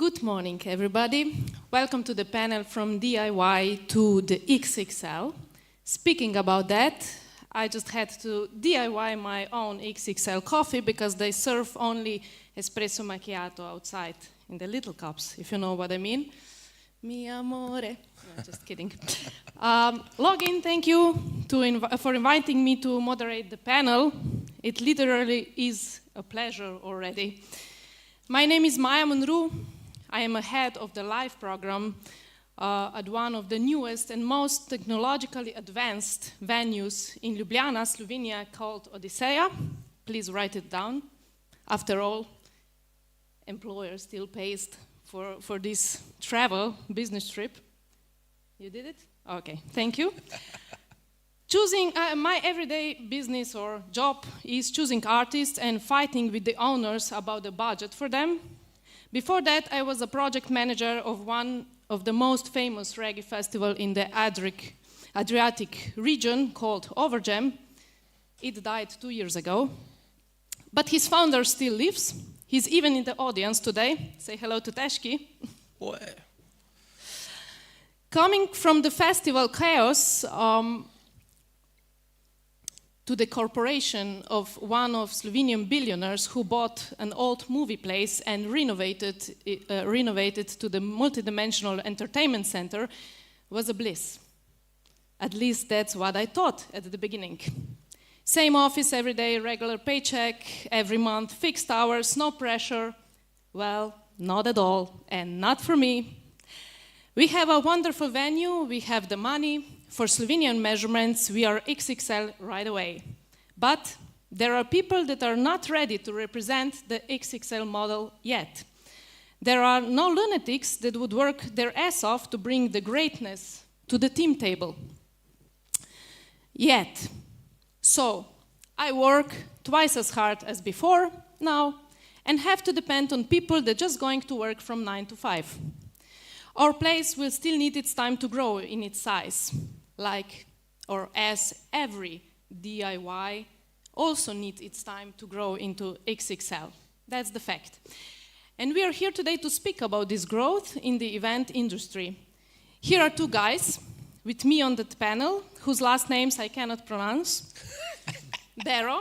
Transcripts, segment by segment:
Good morning, everybody. Welcome to the panel from DIY to the XXL. Speaking about that, I just had to DIY my own XXL coffee because they serve only espresso macchiato outside in the little cups, if you know what I mean. Mi amore. No, just kidding. Login, thank you for inviting me to moderate the panel. It literally is a pleasure already. My name is Maja Munru. I am a head of the live program at one of the newest and most technologically advanced venues in Ljubljana, Slovenia, called Odisseia. Please write it down. After all, employer still pays for this travel, business trip. You did it? Okay, thank you. Choosing my everyday business or job is choosing artists and fighting with the owners about the budget for them. Before that, I was a project manager of one of the most famous reggae festival in the Adriatic region called Overjam. It died 2 years ago. But his founder still lives. He's even in the audience today. Say hello to Teshki. Boy. Coming from the festival chaos to the corporation of one of Slovenian billionaires who bought an old movie place and renovated to the multidimensional entertainment center was a bliss. At least that's what I thought at the beginning. Same office every day, regular paycheck, every month, fixed hours, no pressure. Well, not at all, and not for me. We have a wonderful venue, we have the money. For Slovenian measurements, we are XXL right away. But there are people that are not ready to represent the XXL model yet. There are no lunatics that would work their ass off to bring the greatness to the team table. Yet. So, I work twice as hard as before now and have to depend on people that are just going to work from 9 to 5. Our place will still need its time to grow in its size, as every DIY also needs its time to grow into XXL. That's the fact. And we are here today to speak about this growth in the event industry. Here are two guys with me on that panel, whose last names I cannot pronounce. Bero,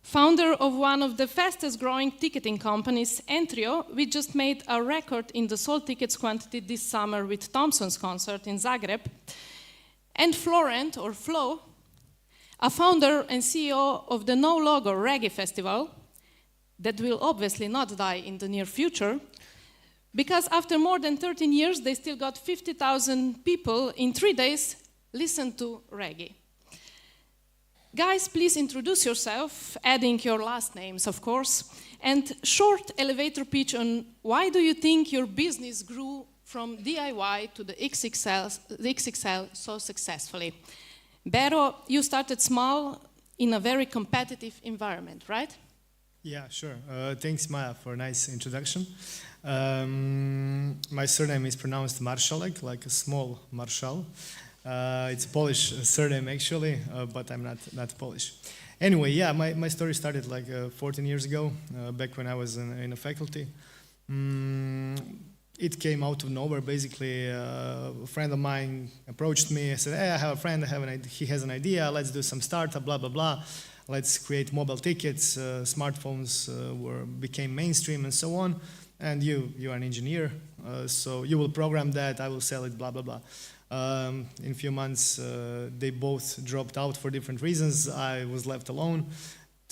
founder of one of the fastest growing ticketing companies, Entrio. We just made a record in the sold tickets quantity this summer with Thompson's concert in Zagreb. And Florent, or Flo, a founder and CEO of the No Logo Reggae Festival that will obviously not die in the near future, because after more than 13 years, they still got 50,000 people in 3 days listen to reggae. Guys, please introduce yourself, adding your last names, of course, and short elevator pitch on why do you think your business grew from DIY to the XXL so successfully. Bero, you started small in a very competitive environment, right? Yeah, sure. Thanks, Maja, for a nice introduction. My surname is pronounced Marszalek, like a small marshal. It's a Polish surname, actually, but I'm not Polish. Anyway, yeah, my story started 14 years ago, back when I was in a faculty. It came out of nowhere. Basically, a friend of mine approached me and said, hey, I have a friend, he has an idea, let's do some startup, blah, blah, blah. Let's create mobile tickets, smartphones became mainstream and so on. And you are an engineer, so you will program that, I will sell it, blah, blah, blah. In a few months, they both dropped out for different reasons. I was left alone.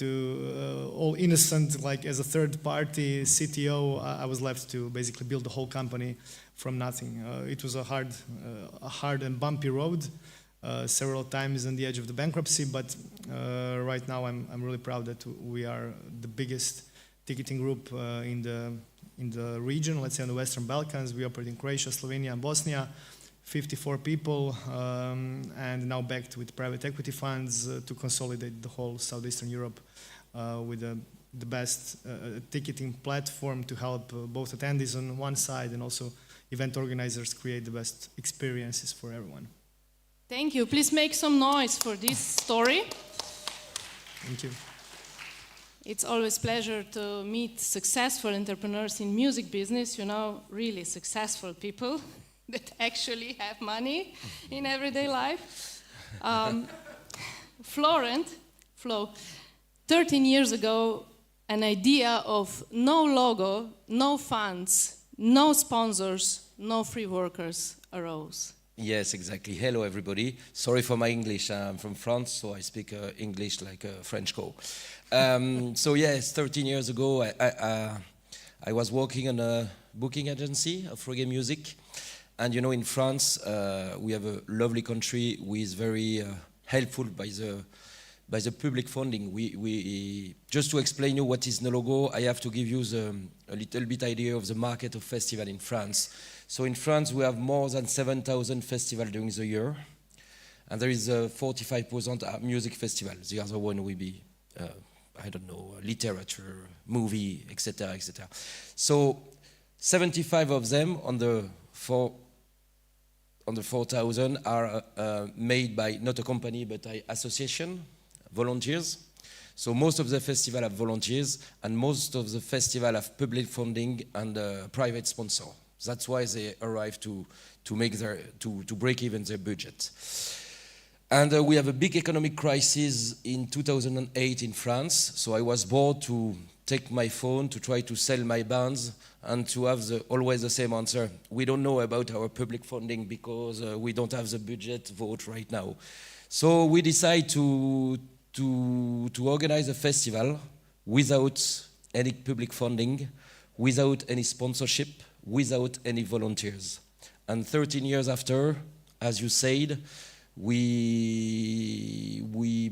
All innocent, as a third-party CTO, I was left to basically build the whole company from nothing. It was a hard and bumpy road, several times on the edge of the bankruptcy, but right now I'm really proud that we are the biggest ticketing group in the region, let's say on the Western Balkans. We operate in Croatia, Slovenia, and Bosnia. 54 people, and now backed with private equity funds to consolidate the whole Southeastern Europe with the best ticketing platform to help both attendees on one side and also event organizers create the best experiences for everyone. Thank you. Please make some noise for this story. Thank you. It's always pleasure to meet successful entrepreneurs in music business, you know, really successful people that actually have money in everyday life. Flo, 13 years ago, an idea of no logo, no funds, no sponsors, no free workers arose. Yes, exactly. Hello, everybody. Sorry for my English. I'm from France, so I speak English like a French co. So yes, 13 years ago, I was working on a booking agency of reggae music. And you know, in France, we have a lovely country who is very helpful by the public funding. We just to explain you what is Nologo, I have to give you a little bit idea of the market of festival in France. So in France, we have more than 7,000 festivals during the year. And there is 45% music festival. The other one will be, I don't know, literature, movie, etc., etc. So 75 of them on the 4,000 are made by not a company, but an association, volunteers. So most of the festival have volunteers, and most of the festival have public funding and private sponsor. That's why they arrive to break even their budget. And we have a big economic crisis in 2008 in France. So I was bored to take my phone to try to sell my bands and to have always the same answer. We don't know about our public funding because we don't have the budget vote right now. So we decide to organize a festival without any public funding, without any sponsorship, without any volunteers. And 13 years after, as you said, we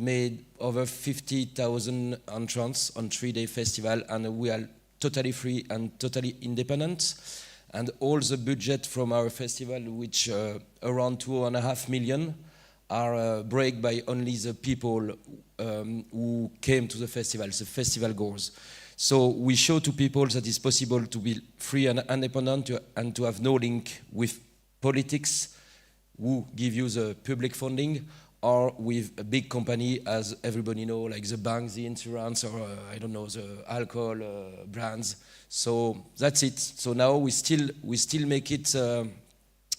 made over 50,000 entrants on 3-day festival, and we are totally free and totally independent. And all the budget from our festival, which around 2.5 million, are break by only the people who came to the festival goers. So we show to people that it's possible to be free and independent and to have no link with politics who give you the public funding or with a big company, as everybody know, like the bank, the insurance, or I don't know, the alcohol brands. So that's it. So now we still make it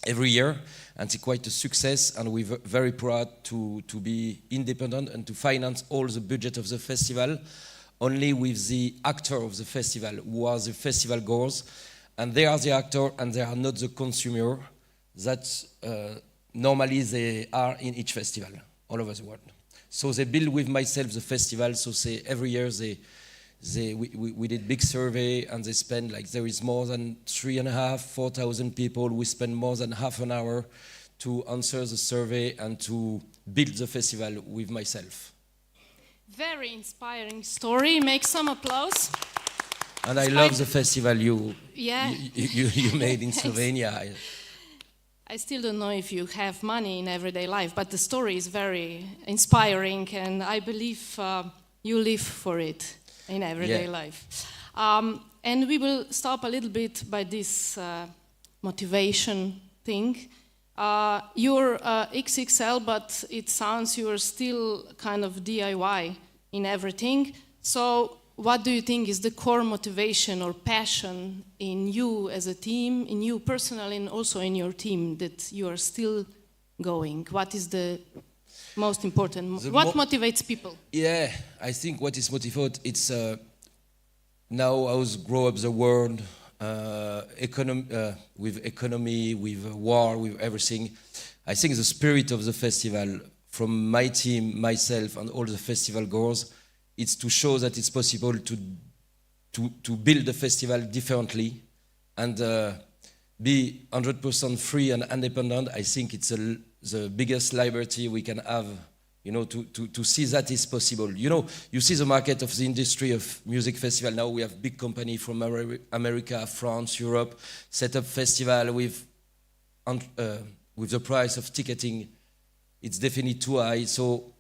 every year, and it's quite a success, and we're very proud to be independent and to finance all the budget of the festival only with the actor of the festival, who are the festival goers, and they are the actor and they are not the consumer that normally they are in each festival all over the world. So they build with myself the festival, so say every year we did big survey, and they spend, like, there is more than 3,500-4,000 people. We spend more than half an hour to answer the survey and to build the festival with myself. Very inspiring story. Make some applause. And I love the festival you made in Slovenia. I still don't know if you have money in everyday life, but the story is very inspiring, and I believe you live for it in everyday life. And we will stop a little bit by this motivation thing. You're XXL, but it sounds you're still kind of DIY in everything. So what do you think is the core motivation or passion in you as a team, in you personally, and also in your team, that you are still going? What is the most important? What motivates people? Yeah, I think what is motivated, it's now how to grow up the world, with economy, with war, with everything. I think the spirit of the festival, from my team, myself, and all the festival goers, it's to show that it's possible to build the festival differently and be 100% free and independent. I think it's the biggest liberty we can have, you know, to see that is possible. You know, you see the market of the industry of music festival. Now we have big company from America, France, Europe, set up festival with the price of ticketing. It's definitely too high. So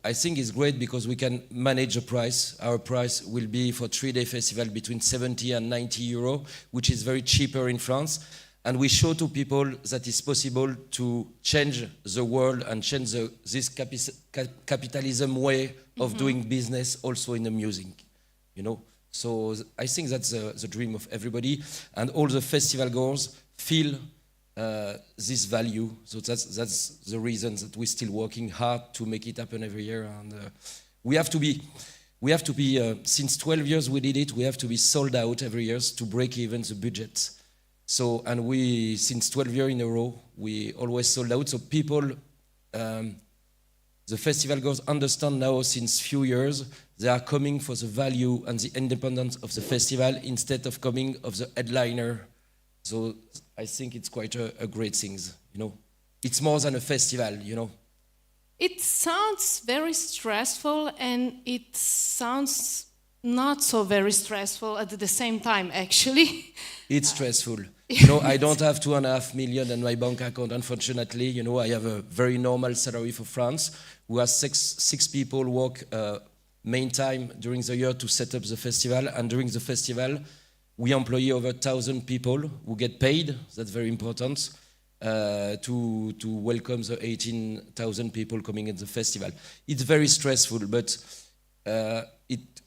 I think it's great because we can manage the price. Our price will be for 3-day festival between 70 and 90 euro, which is very cheaper in France. And we show to people that it's possible to change the world and change this capitalism way of doing business also in the music. you know. So I think that's the dream of everybody, and all the festival goers feel this value. So that's the reason that we're still working hard to make it happen every year, and we have to be. Since 12 years we did it, we have to be sold out every year to break even the budget. So, and we, since 12 years in a row, we always sold out. So people, the festival goers understand now since few years, they are coming for the value and the independence of the festival instead of coming of the headliner. So I think it's quite a great thing, you know. It's more than a festival, you know. It sounds very stressful, and it sounds not so very stressful at the same time, actually. It's stressful. You know, I don't have 2.5 million in my bank account, unfortunately. You know, I have a very normal salary for France. We have six people work main time during the year to set up the festival, and during the festival, we employ over 1,000 people who get paid. That's very important. To welcome the 18,000 people coming in the festival. It's very stressful, but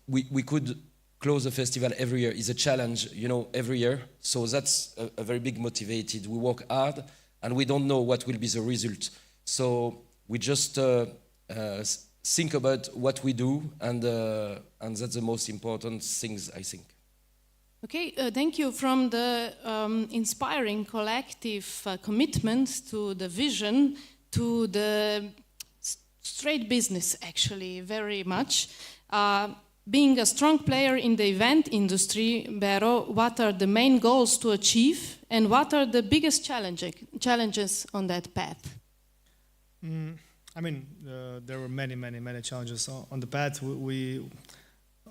we could close the festival every year. It's a challenge, you know, every year. So that's a very big motivated. We work hard, and we don't know what will be the result. So we just think about what we do, and that's the most important things, I think. Okay, thank you. From the inspiring collective commitment to the vision to the straight business, actually, very much. Being a strong player in the event industry, Bero, what are the main goals to achieve, and what are the biggest challenges on that path? I mean, there were many challenges on the path.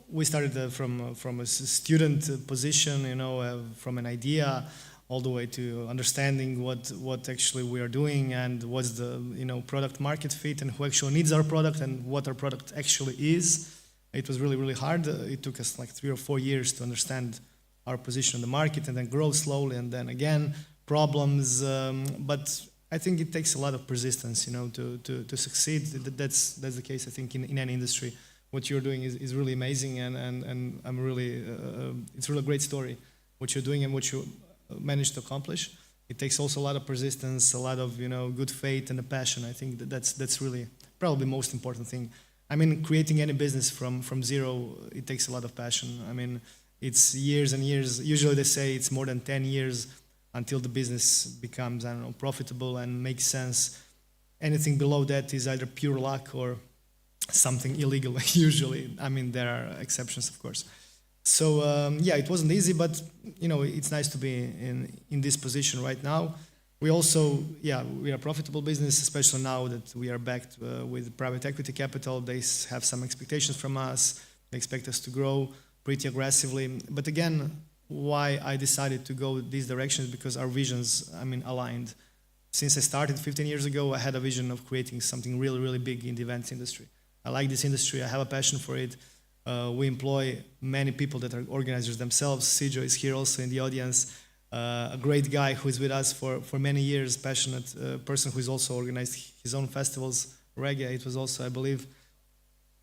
We started from a student position, you know, from an idea all the way to understanding what actually we are doing and what's the, you know, product market fit and who actually needs our product and what our product actually is. It was really hard. It took us like 3 or 4 years to understand our position in the market and then grow slowly, and then again problems. But I think it takes a lot of persistence, you know, to succeed. That's the case, I think, in any industry. What you're doing is really amazing, and I'm really it's really a great story what you're doing and what you managed to accomplish. It takes also a lot of persistence, a lot of, you know, good faith and a passion. I think that's really probably the most important thing. I mean, creating any business from zero, it takes a lot of passion. I mean, it's years and years. Usually they say it's more than 10 years until the business becomes, I don't know, profitable and makes sense. Anything below that is either pure luck or something illegal, usually. I mean, there are exceptions, of course. So, yeah, it wasn't easy, but, you know, it's nice to be in this position right now. We also, yeah, we are a profitable business, especially now that we are backed with private equity capital. They have some expectations from us. They expect us to grow pretty aggressively. But again, why I decided to go this direction is because our visions, I mean, aligned. Since I started 15 years ago, I had a vision of creating something really big in the events industry. I like this industry. I have a passion for it. We employ many people that are organizers themselves. Sijo is here also in the audience. A great guy who is with us for many years, passionate person who has also organized his own festivals. Reggae, it was also, I believe,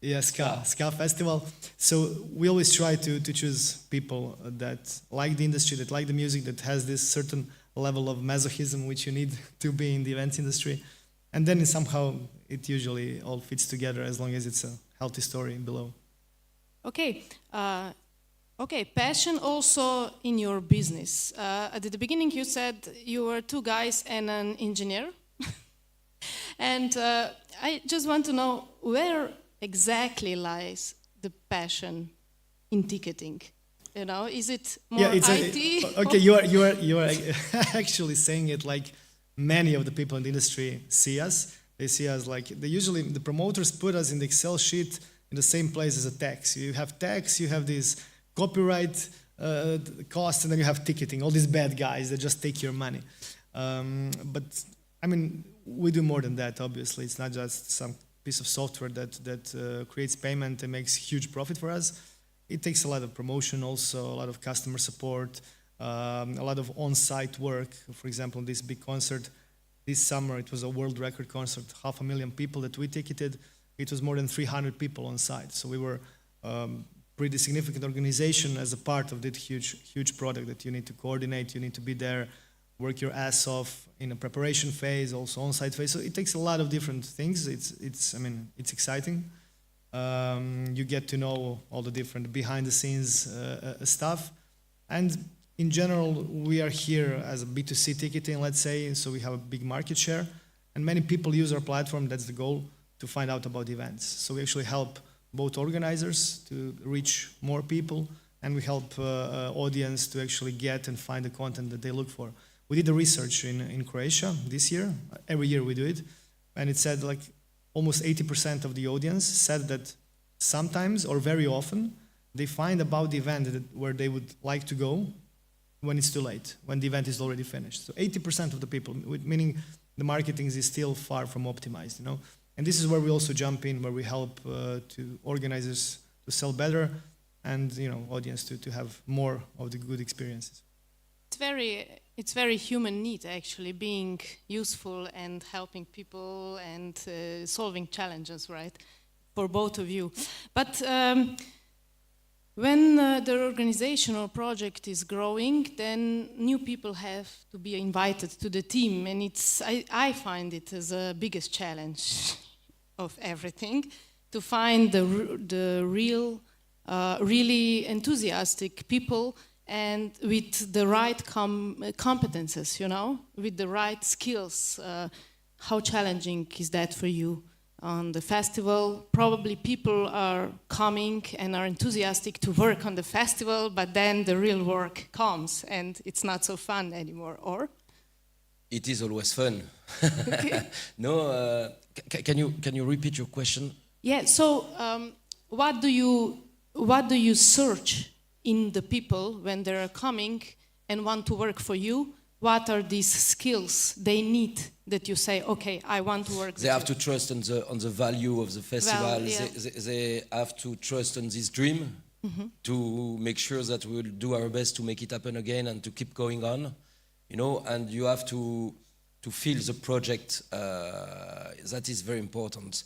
yeah, Ska Festival. So we always try to choose people that like the industry, that like the music, that has this certain level of masochism which you need to be in the event industry. And then somehow it usually all fits together as long as it's a healthy story below. Okay. Okay, passion also in your business. At the beginning you said you were 2 guys and an engineer. And I just want to know, where exactly lies the passion in ticketing? You know, is it more IT? Okay, you are actually saying it like many of the people in the industry see us. They see us like, the promoters put us in the Excel sheet in the same place as a tax. You have tax, you have these copyright costs, and then you have ticketing, all these bad guys that just take your money. But I mean, we do more than that, obviously. It's not just some piece of software that creates payment and makes huge profit for us. It takes a lot of promotion also, a lot of customer support, a lot of on-site work. For example, this big concert this summer, it was a world record concert, 500,000 people that we ticketed. It was more than 300 people on site. So we were pretty significant organization as a part of that huge product that you need to coordinate, you need to be there, work your ass off in a preparation phase, also on-site phase. So it takes a lot of different things. It's exciting. You get to know all the different behind-the-scenes stuff. And in general, we are here as a B2C ticketing, let's say, so we have a big market share. And many people use our platform, that's the goal, to find out about events. So we actually help both organizers to reach more people, and we help audience to actually get and find the content that they look for. We did the research in Croatia this year. Every year we do it. And it said like almost 80% of the audience said that sometimes or very often they find about the event where they would like to go when it's too late, when the event is already finished. So 80% of the people, meaning the marketing is still far from optimized, you know. And this is where we also jump in, where we help to organizers to sell better and, you know, audience to have more of the good experiences. It's very human need, actually, being useful and helping people and solving challenges, right, for both of you. But when the organization or project is growing, then new people have to be invited to the team, and I find it as the biggest challenge of everything, to find the really enthusiastic people and with the right competences, you know, with the right skills. How challenging is that for you on the festival? Probably people are coming and are enthusiastic to work on the festival, but then the real work comes and it's not so fun anymore, or? It is always fun. No, can you repeat your question? Yeah, so what do you search in the people when they're coming and want to work for you? What are these skills they need that you say, okay, I want to work? They have to trust on the value of the festival. Yeah. They have to trust on this dream to make sure that we'll do our best to make it happen again and to keep going on, you know. And you have to feel the project. That is very important.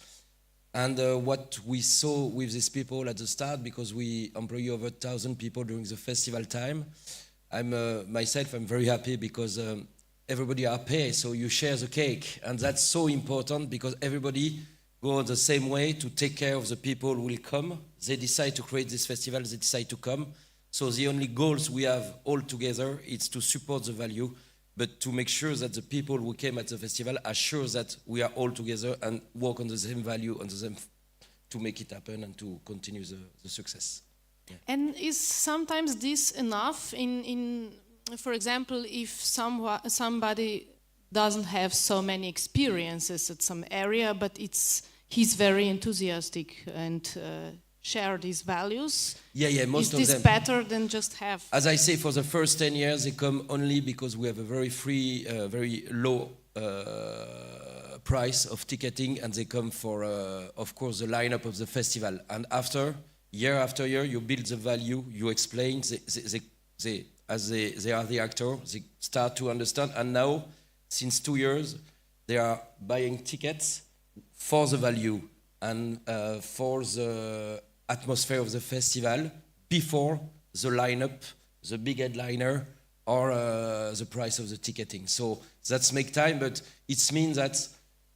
And what we saw with these people at the start, because we employ over 1,000 people during the festival time, I'm very happy because everybody are paid, so you share the cake. And that's so important because everybody go the same way to take care of the people who will come. They decide to create this festival, they decide to come. So the only goals we have all together is to support the value, but to make sure that the people who came at the festival are sure that we are all together and work on the same value, on the same to make it happen and to continue the success. Yeah. And is sometimes this enough? For example, if somebody doesn't have so many experiences at some area, but he's very enthusiastic and share these values. Yeah, most of them. Is this better than just have? As I say, for the first 10 years, they come only because we have a very free, very low price of ticketing, and they come for, of course, the lineup of the festival. And year after year, you build the value, you explain, as they are the actor, they start to understand. And now, since 2 years, they are buying tickets for the value and for the atmosphere of the festival before the lineup, the big headliner, or the price of the ticketing. So that's make time, but it means that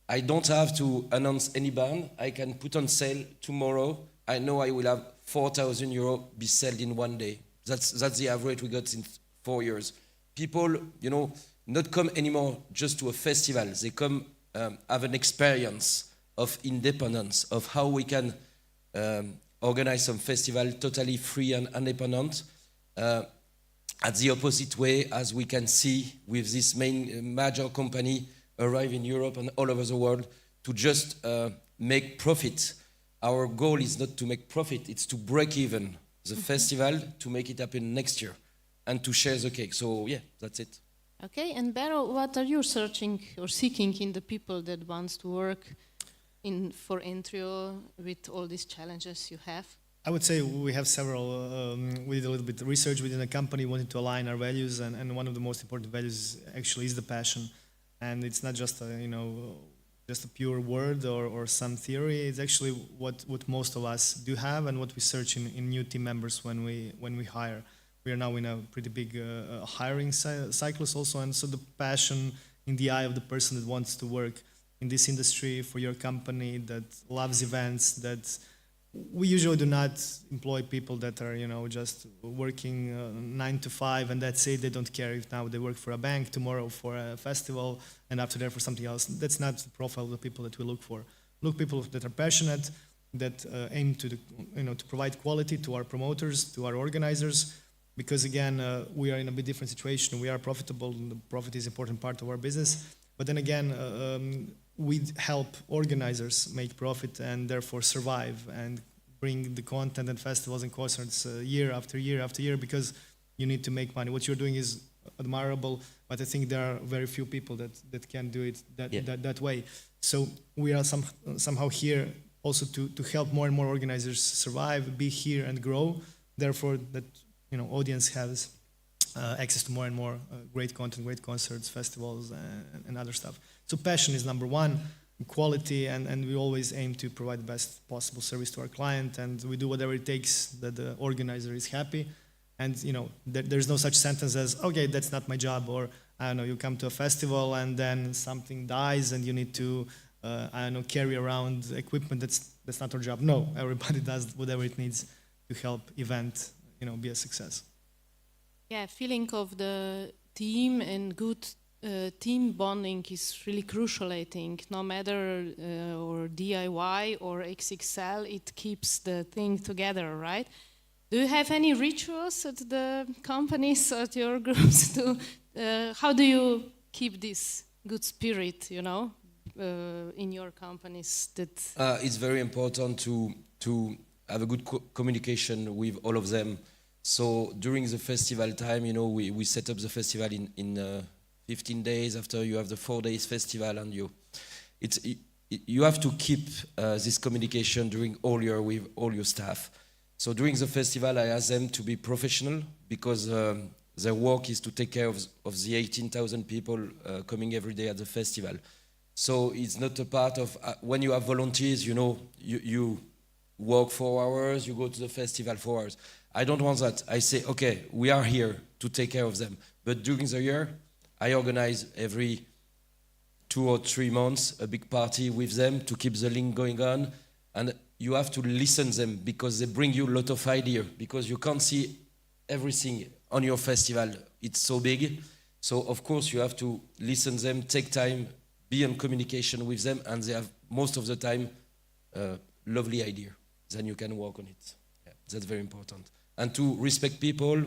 I don't have to announce any band. I can put on sale tomorrow. I know I will have 4,000 euros be sold in one day. That's the average we got in 4 years. People, you know, not come anymore just to a festival. They come have an experience of independence, of how we can organize some festival totally free and independent, at the opposite way as we can see with this major company arrive in Europe and all over the world to just make profit. Our goal is not to make profit, it's to break even the festival, to make it happen next year and to share the cake. So yeah, that's it. Okay, and Bero, what are you searching or seeking in the people that wants to work for Entrio with all these challenges you have? I would say we have several. We did a little bit of research within the company, wanted to align our values, and one of the most important values actually is the passion. And it's not just just a pure word or some theory. It's actually what most of us do have and what we search in new team members when we hire. We are now in a pretty big hiring cycles also, and so the passion in the eye of the person that wants to work in this industry for your company, that loves events, that we usually do not employ people that are, just working 9 to 5 and that's it. They don't care if now they work for a bank, tomorrow for a festival, and after that for something else. That's not the profile of the people that we look for. Look people that are passionate, that aim to provide quality to our promoters, to our organizers, because again, we are in a bit different situation. We are profitable, and the profit is an important part of our business. But then again, we help organizers make profit and therefore survive and bring the content and festivals and concerts year after year after year, because you need to make money. What you're doing is admirable, but I think there are very few people that can do it that way. So we are somehow here also to help more and more organizers survive, be here and grow. Therefore, that audience has access to more and more great content, great concerts, festivals, and other stuff. So passion is number one, quality, and we always aim to provide the best possible service to our client, and we do whatever it takes that the organizer is happy. And there's no such sentence as, okay, that's not my job, or I don't know, you come to a festival and then something dies and you need to carry around equipment. That's not our job. No, everybody does whatever it needs to help event be a success. Yeah, feeling of the team and good team bonding is really crucial, I think. No matter or DIY or XXL, it keeps the thing together, right? Do you have any rituals at the companies, at your groups? How do you keep this good spirit, in your companies? It's very important to have a good communication with all of them. So during the festival time, we set up the festival in 15 days after you have the 4 days festival, and you have to keep this communication during all year with all your staff. So during the festival, I ask them to be professional, because their work is to take care of the 18,000 people coming every day at the festival. So it's not a part of, when you have volunteers, you work 4 hours, you go to the festival 4 hours. I don't want that. I say, okay, we are here to take care of them. But during the year, I organize every 2 or 3 months a big party with them to keep the link going on. And you have to listen to them, because they bring you a lot of ideas, because you can't see everything on your festival. It's so big. So, of course, you have to listen to them, take time, be in communication with them, and they have, most of the time, lovely idea. Then you can work on it. Yeah, that's very important. And to respect people,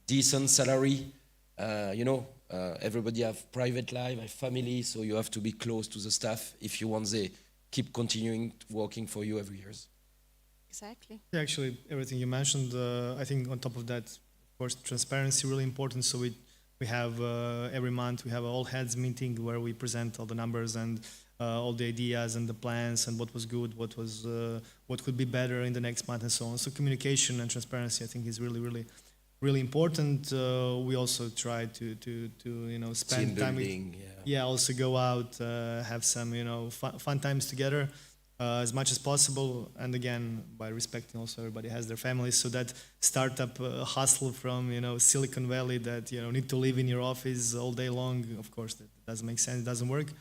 decent salary, everybody have private life, have family, so you have to be close to the staff if you want they keep continuing working for you every year. Exactly. Yeah, actually, everything you mentioned, I think on top of that, of course, transparency really important. So we have every month we have an all heads meeting where we present all the numbers and all the ideas and the plans and what was good, what could be better in the next month and so on. So communication and transparency, I think, is really important. We also try to spend team time building, with, also go out, have some fun times together as much as possible, and again by respecting also everybody has their families. So that startup hustle from Silicon Valley that need to live in your office all day long, of course that doesn't make sense, it doesn't work.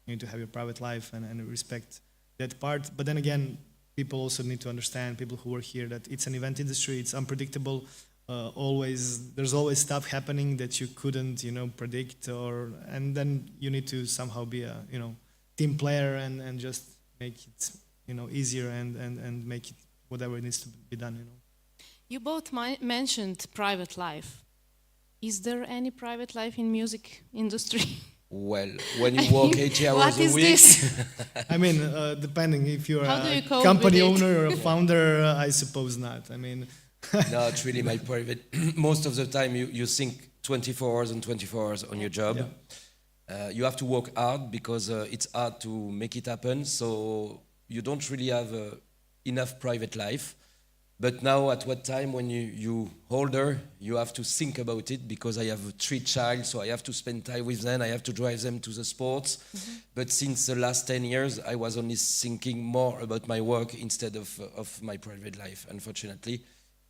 You need to have your private life and respect that part. But then again, people also need to understand, people who work here, that it's an event industry, it's unpredictable. There's always stuff happening that you couldn't predict, and then you need to somehow be a team player and just make it easier and make it whatever it needs to be done. You both mentioned private life. Is there any private life in music industry? Well, when you work 80 hours a week. I mean, depending if you're a cope company with it? owner or a founder, I suppose not. I mean, No, it's really my private. Most of the time, you think 24 hours and 24 hours on your job. Yeah. You have to work hard, because it's hard to make it happen. So you don't really have enough private life. But now, at what time when you older, you have to think about it because I have 3 children, so I have to spend time with them. I have to drive them to the sports. But since the last 10 years, I was only thinking more about my work instead of my private life, unfortunately.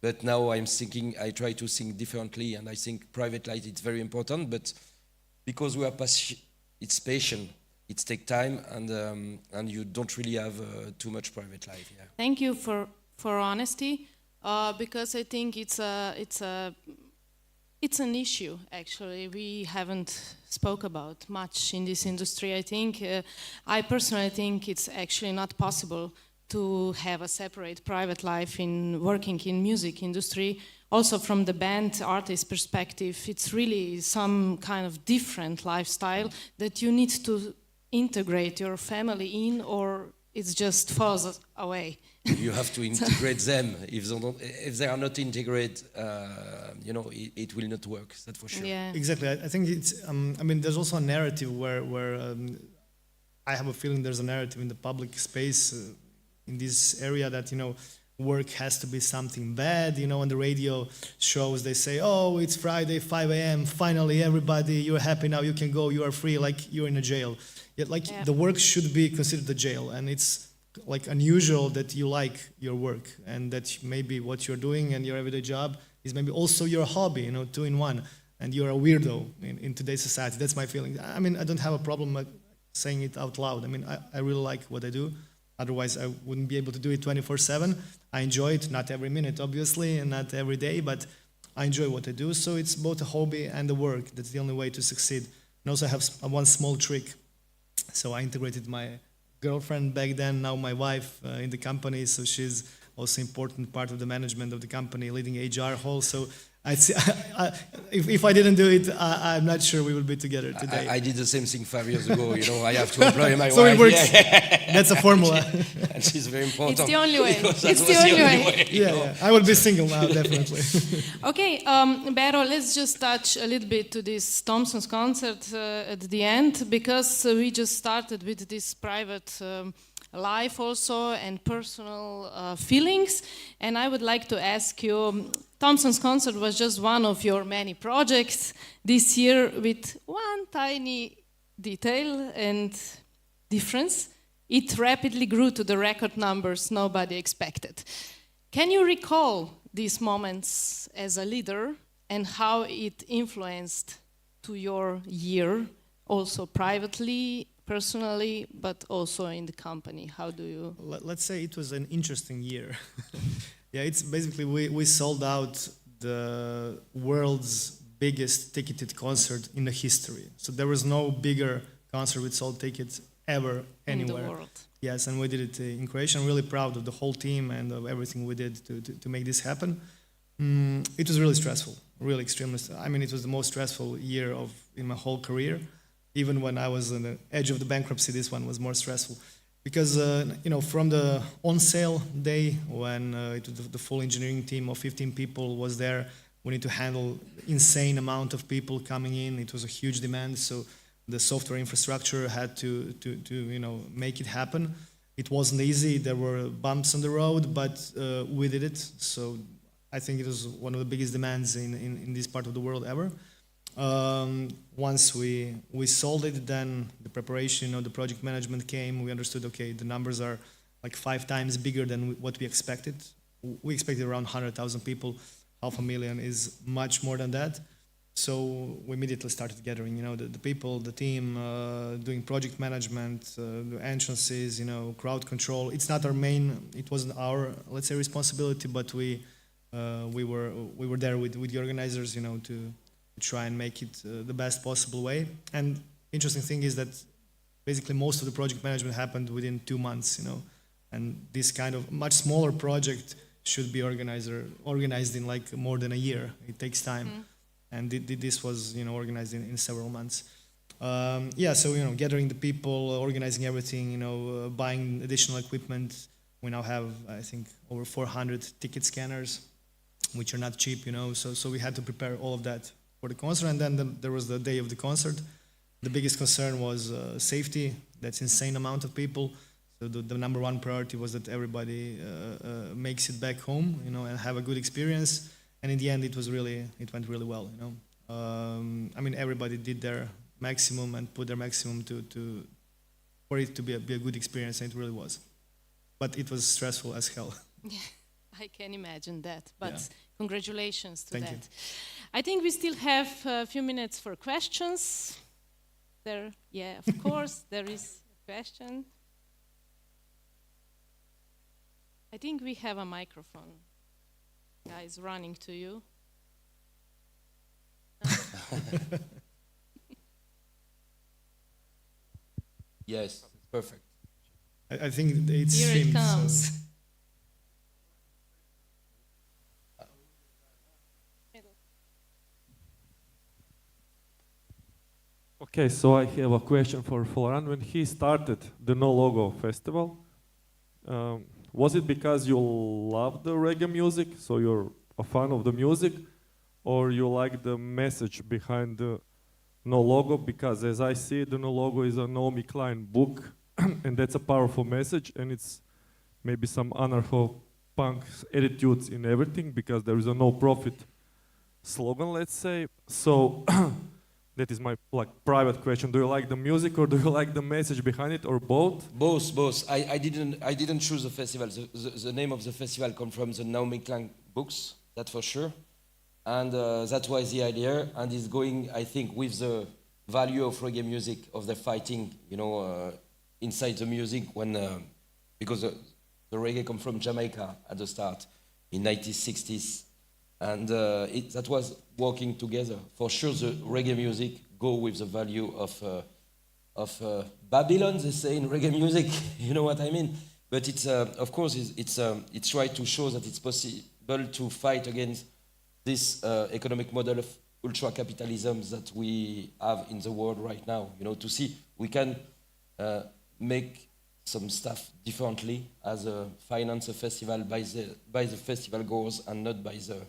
But now I'm thinking, I try to think differently, and I think private life is very important. But because we are it's patient, it takes time, and you don't really have too much private life. Yeah. Thank you for honesty, because I think it's an issue. Actually, we haven't spoke about much in this industry. I personally think it's actually not possible to have a separate private life in working in music industry. Also, from the band artist perspective, it's really some kind of different lifestyle that you need to integrate your family in, or it just falls away. You have to integrate them. If they are not integrated, it will not work. That's for sure. Yeah. Exactly. I think it's. There's also a narrative where I have a feeling there's a narrative in the public space in this area that work has to be something bad. On the radio shows they say, "Oh, it's Friday, 5 a.m. Finally, everybody, you're happy now. You can go. You are free. Like you're in a jail." Yet, the work should be considered a jail, and it's like unusual that you like your work and that maybe what you're doing and your everyday job is maybe also your hobby, 2 in 1, and you're a weirdo in today's society. That's my feeling. I don't have a problem saying it out loud. I really like what I do. Otherwise, I wouldn't be able to do it 24/7. I enjoy it, not every minute, obviously, and not every day, but I enjoy what I do. So it's both a hobby and a work. That's the only way to succeed. And also I have one small trick. So I integrated my girlfriend back then, now my wife in the company. So she's also important part of the management of the company, leading HR whole. So if I didn't do it, I'm not sure we would be together today. I did the same thing 5 years ago. I have to employ my wife. So it works. Yeah. That's a formula. And she's very important. It's the only way. It's the only way. Yeah. I will be single now, definitely. Okay, Bero, let's just touch a little bit to this Thompson's concert at the end, because we just started with this private life also and personal feelings. And I would like to ask you, Thompson's concert was just one of your many projects this year, with one tiny detail and difference. It rapidly grew to the record numbers nobody expected. Can you recall these moments as a leader and how it influenced to your year, also privately, personally, but also in the company? How do you... Let's say it was an interesting year. Yeah, it's basically we sold out the world's biggest ticketed concert in the history. So there was no bigger concert with sold tickets ever anywhere. In the world. Yes, and we did it in Croatia. I'm really proud of the whole team and of everything we did to make this happen. It was really stressful, really extremely. It was the most stressful year in my whole career. Even when I was on the edge of the bankruptcy, this one was more stressful. Because, from the on-sale day, when the full engineering team of 15 people was there, we need to handle insane amount of people coming in. It was a huge demand, so the software infrastructure had to make it happen. It wasn't easy. There were bumps on the road, but we did it. So I think it was one of the biggest demands in this part of the world ever. Once we sold it, then the preparation of the project management came. We understood, okay, the numbers are like 5 times bigger than what we expected. We expected around 100,000 people. 500,000 is much more than that. So we immediately started gathering, the people, the team, doing project management, the entrances, crowd control. It's not our main, it wasn't our, let's say, responsibility, but we were there with the organizers, to try and make it the best possible way. And interesting thing is that basically most of the project management happened within 2 months, and this kind of much smaller project should be organized in like more than a year. It takes time. And this was, organized in several months. So, gathering the people, organizing everything, buying additional equipment. We now have, I think, over 400 ticket scanners, which are not cheap, so we had to prepare all of that for the concert. And then there was the day of the concert. The biggest concern was safety. That's insane amount of people. the number one priority was that everybody makes it back home, and have a good experience. And in the end, it went really well. I mean, everybody did their maximum and put their maximum for it to be a good experience, and it really was. But it was stressful as hell. Yeah, I can imagine that. But Yeah. congratulations to Thank that. you. I think we still have a few minutes for questions. Yeah, of course, there is a question. I think we have a microphone. Guys running to you. Yes, perfect. I think it's Here it streamed, so- comes. Okay, so I have a question for Florian. When he started the No Logo Festival, was it because you love the reggae music, so you're a fan of the music, or you like the message behind the No Logo? Because as I see, the No Logo is a Naomi Klein book, and that's a powerful message, and it's maybe some anarcho-punk attitudes in everything, because there is a no profit slogan, let's say. So that is my private question. Do you like the music, or do you like the message behind it, or both? Both. I didn't choose the festival. The name of the festival comes from the Naomi Klein books, that's for sure. And that was the idea, and it's going, I think, with the value of reggae music, of the fighting, inside the music, because the reggae come from Jamaica at the start, in 1960s. And that was working together. For sure, the reggae music go with the value of Babylon, they say in reggae music. You know what I mean? But it's of course it's tried to show that it's possible to fight against this economic model of ultra capitalism that we have in the world right now. To see we can make some stuff differently as a finance a festival by the festival goers and not by the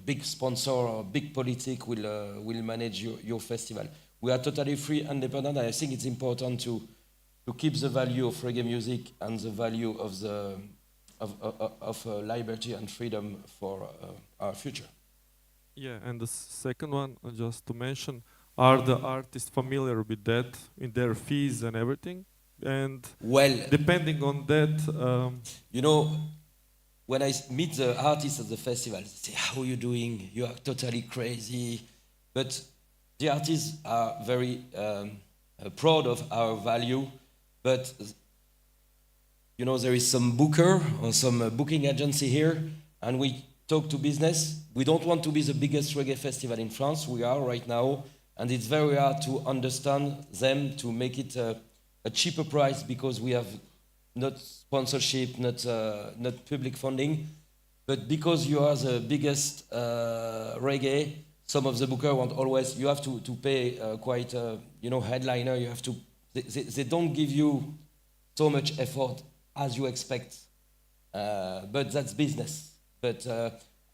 big sponsor or big politic will manage your festival. We are totally free, independent, and I think it's important to keep the value of reggae music and the value of liberty and freedom for our future. Yeah, and the second one, just to mention, are the artists familiar with that in their fees and everything? And well, depending on that, when I meet the artists at the festival, they say, "How are you doing? You are totally crazy." But the artists are very proud of our value. But there is some booker or some booking agency here, and we talk to business. We don't want to be the biggest reggae festival in France. We are right now, and it's very hard to understand them to make it a cheaper price because we have not sponsorship, not public funding, but because you are the biggest reggae, some of the booker want always, you have to pay quite headliner, you have to, they don't give you so much effort as you expect, but that's business. But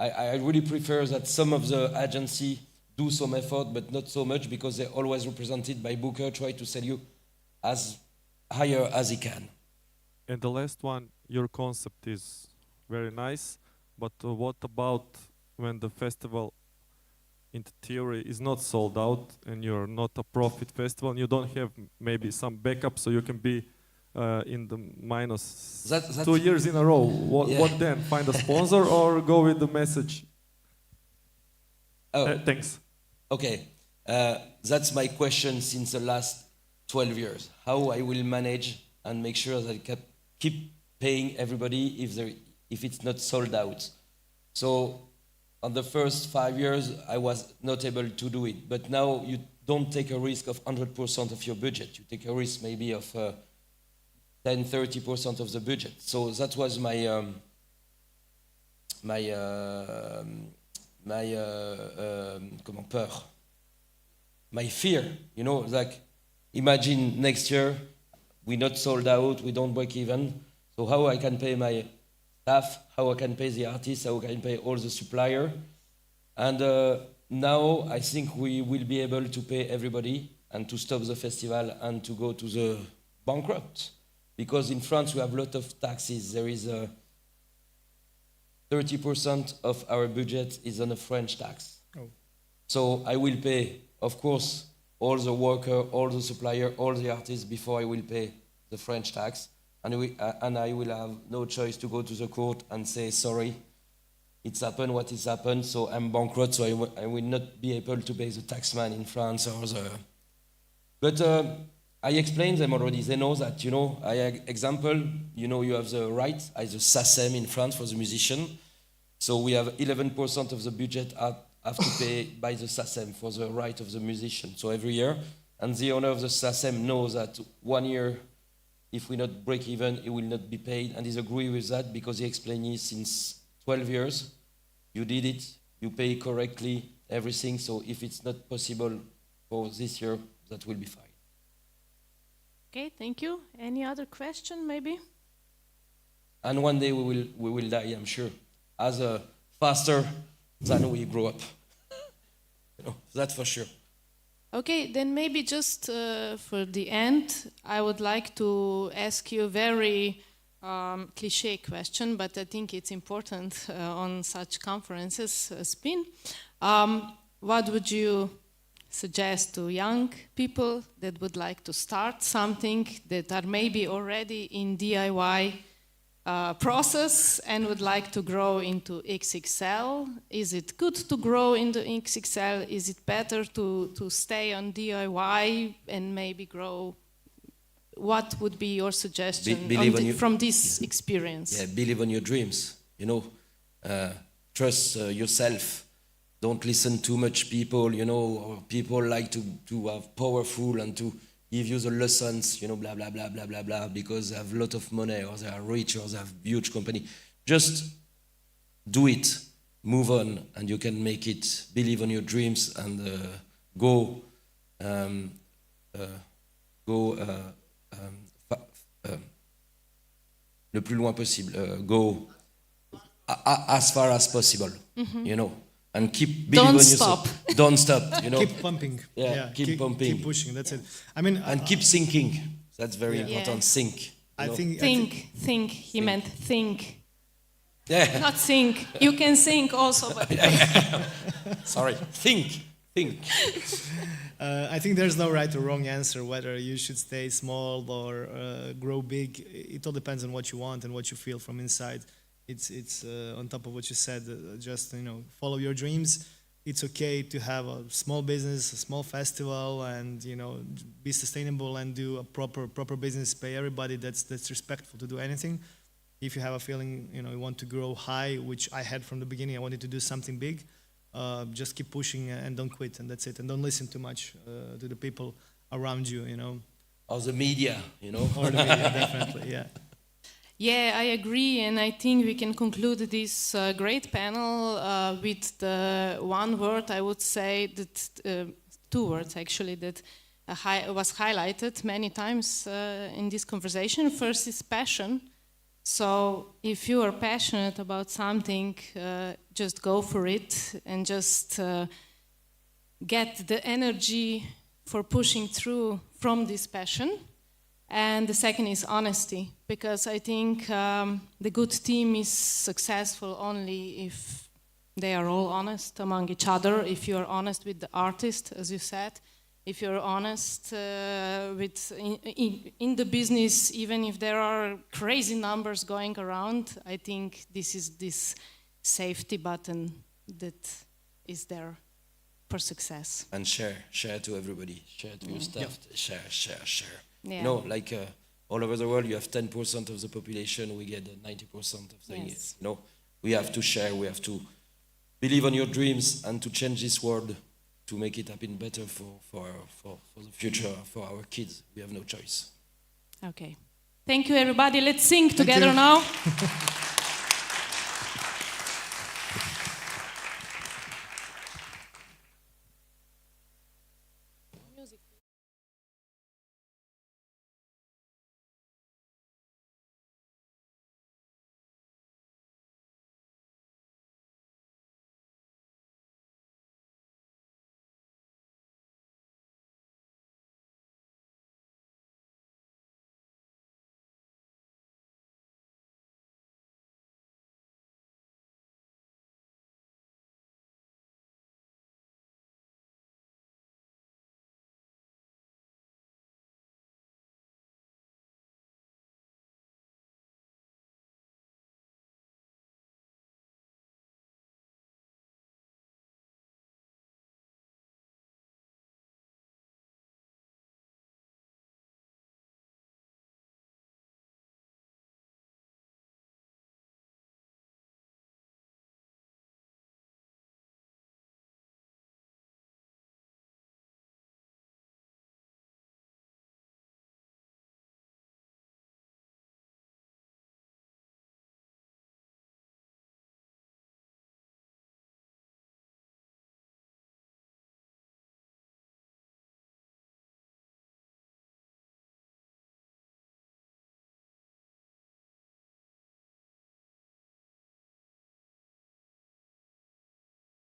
I really prefer that some of the agency do some effort, but not so much because they're always represented by booker, try to sell you as higher as he can. and the last one, your concept is very nice, but what about when the festival, in theory, is not sold out and you're not a profit festival and you don't have maybe some backup so you can be in the minus That 2 years in a row? What then? Find a sponsor or go with the message? Thanks. Okay, that's my question since the last 12 years. How I will manage and make sure that I can keep paying everybody if it's not sold out. So on the first 5 years, I was not able to do it. But now you don't take a risk of 100% of your budget. You take a risk maybe of 10-30% of the budget. So that was my fear. Like imagine next year we not sold out, we don't break even. So how I can pay my staff, how I can pay the artists, how I can pay all the supplier. And now I think we will be able to pay everybody and to stop the festival and to go to the bankrupt. Because in France we have a lot of taxes. There is 30% of our budget is on a French tax. Oh. So I will pay, of course, all the worker, all the supplier, all the artists before I will pay the French tax. And I will have no choice to go to the court and say, sorry, it's happened what is happened, so I'm bankrupt, so I will not be able to pay the taxman in France or the... But I explained them already. They know that, example, you have the right as a SACEM in France for the musician. So we have 11% of the budget have to pay by the SACEM for the right of the musician. So every year, and the owner of the SACEM knows that 1 year, if we not break even, he will not be paid, and he's agree with that because he explained it since 12 years. You did it, you pay correctly, everything. So if it's not possible for this year, that will be fine. Okay, thank you. Any other question, maybe? And one day we will die, I'm sure, as faster than we grow up. That's for sure. Okay, then maybe just for the end, I would like to ask you a very cliché question, but I think it's important on such conferences as SPIN. What would you suggest to young people that would like to start something, that are maybe already in DIY process and would like to grow into XXL? Is it good to grow into XXL? Is it better to stay on DIY and maybe grow? What would be your suggestion from this experience? Yeah, believe on your dreams. Trust yourself. Don't listen too much people, or people like to have powerful and to give you the lessons, blah, blah, blah, blah, blah, blah, because they have a lot of money or they are rich or they have huge company. Just do it, move on, and you can make it. Believe on your dreams and go le plus loin possible. Go as far as possible, and keep believing on yourself. Don't stop. Keep pumping. Yeah, keep pumping. Keep pushing. That's it. I mean, and keep thinking. That's very important. Think. Think. He meant think. Yeah. Not think. You can think also, but sorry. Think. I think there's no right or wrong answer whether you should stay small or grow big. It all depends on what you want and what you feel from inside. It's on top of what you said. Just follow your dreams. It's okay to have a small business, a small festival, and be sustainable and do a proper business. Pay everybody that's respectful to do anything. If you have a feeling you want to grow high, which I had from the beginning, I wanted to do something big. Just keep pushing and don't quit, and that's it. And don't listen too much to the people around you. Or the media, Or the media, definitely, yeah. Yeah, I agree, and I think we can conclude this great panel with the one word, I would say, that 2 words actually, that was highlighted many times in this conversation. First is passion. So if you are passionate about something, just go for it and just get the energy for pushing through from this passion. And the second is honesty, because I think the good team is successful only if they are all honest among each other, if you are honest with the artist, as you said, if you're honest in the business, even if there are crazy numbers going around, I think this is this safety button that is there for success. And share to everybody, share to your staff, share. Yeah. All over the world, you have 10% of the population, we get 90% of the Yes. we have to share, we have to believe on your dreams and to change this world to make it happen better for the future, for our kids. We have no choice. Okay. Thank you, everybody. Let's sing together now.